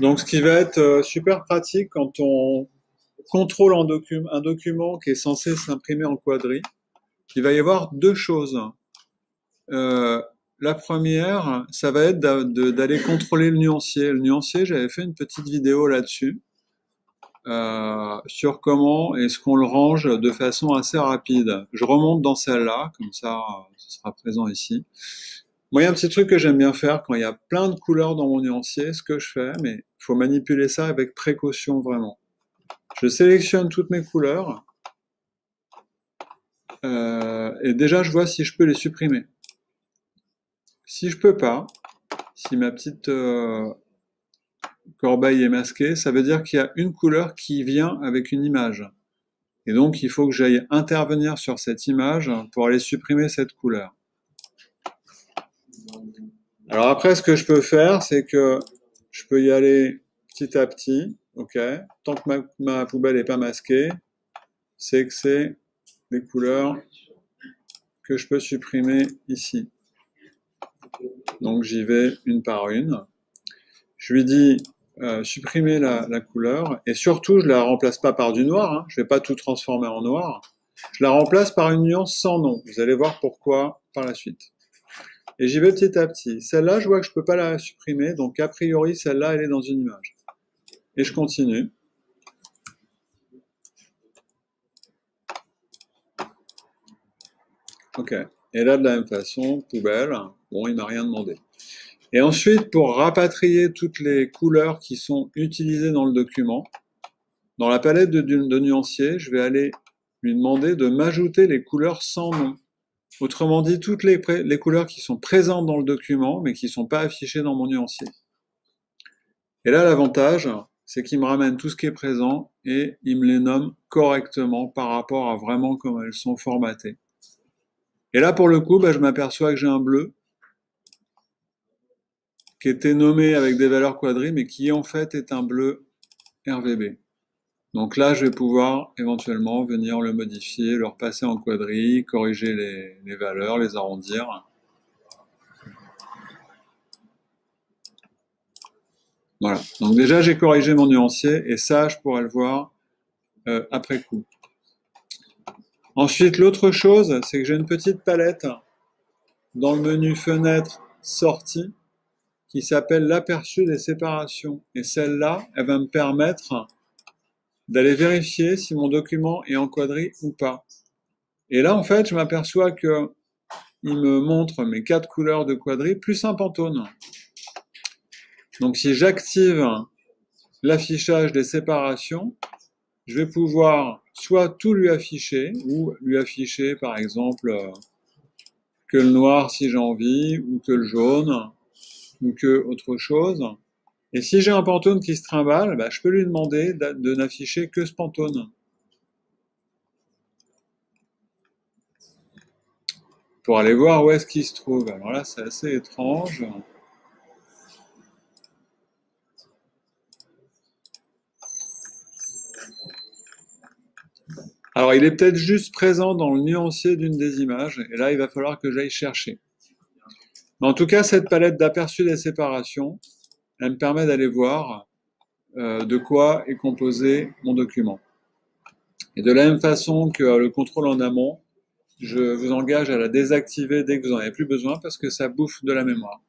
Donc, ce qui va être super pratique quand on contrôle un document qui est censé s'imprimer en quadri, il va y avoir deux choses. Euh, la première, ça va être d'aller contrôler le nuancier. Le nuancier, j'avais fait une petite vidéo là-dessus, sur comment est-ce qu'on le range de façon assez rapide. Je remonte dans celle-là, comme ça, ce sera présent ici. Moi, il y a un petit truc que j'aime bien faire quand il y a plein de couleurs dans mon nuancier, ce que je fais, mais il faut manipuler ça avec précaution vraiment. Je sélectionne toutes mes couleurs, et déjà je vois si je peux les supprimer. Si je peux pas, si ma petite corbeille est masquée, ça veut dire qu'il y a une couleur qui vient avec une image. Et donc il faut que j'aille intervenir sur cette image pour aller supprimer cette couleur. Alors après, ce que je peux faire, c'est que je peux y aller petit à petit, ok. Tant que ma poubelle n'est pas masquée, c'est que c'est les couleurs que je peux supprimer ici. Donc j'y vais une par une. Je lui dis supprimer la couleur, et surtout je la remplace pas par du noir, hein. Je vais pas tout transformer en noir. Je la remplace par une nuance sans nom. Vous allez voir pourquoi par la suite. Et j'y vais petit à petit. Celle-là, je vois que je peux pas la supprimer, donc a priori, celle-là, elle est dans une image. Et je continue. Ok. Et là, de la même façon, poubelle. Bon, il m'a rien demandé. Et ensuite, pour rapatrier toutes les couleurs qui sont utilisées dans le document, dans la palette de nuancier, je vais aller lui demander de m'ajouter les couleurs sans nom. Autrement dit, toutes les couleurs qui sont présentes dans le document, mais qui ne sont pas affichées dans mon nuancier. Et là, l'avantage, c'est qu'il me ramène tout ce qui est présent et il me les nomme correctement par rapport à vraiment comment elles sont formatées. Et là, pour le coup, je m'aperçois que j'ai un bleu qui était nommé avec des valeurs quadri, mais qui en fait est un bleu RVB. Donc là, je vais pouvoir éventuellement venir le modifier, le repasser en quadri, corriger les valeurs, les arrondir. Voilà. Donc déjà, j'ai corrigé mon nuancier, et ça, je pourrais le voir après coup. Ensuite, l'autre chose, c'est que j'ai une petite palette dans le menu Fenêtre, Sortie, qui s'appelle l'aperçu des séparations. Et celle-là, elle va me permettre d'aller vérifier si mon document est en quadri ou pas. Et là, en fait, je m'aperçois que il me montre mes 4 couleurs de quadri plus un Pantone. Donc si j'active l'affichage des séparations, je vais pouvoir soit tout lui afficher, ou lui afficher par exemple que le noir si j'ai envie, ou que le jaune, ou que autre chose. Et si j'ai un Pantone qui se trimballe, je peux lui demander de n'afficher que ce Pantone. Pour aller voir où est-ce qu'il se trouve. Alors là, c'est assez étrange. Alors, il est peut-être juste présent dans le nuancier d'une des images, et là, il va falloir que j'aille chercher. Mais en tout cas, cette palette d'aperçu des séparations, elle me permet d'aller voir de quoi est composé mon document. Et de la même façon que le contrôle en amont, je vous engage à la désactiver dès que vous n'en avez plus besoin parce que ça bouffe de la mémoire.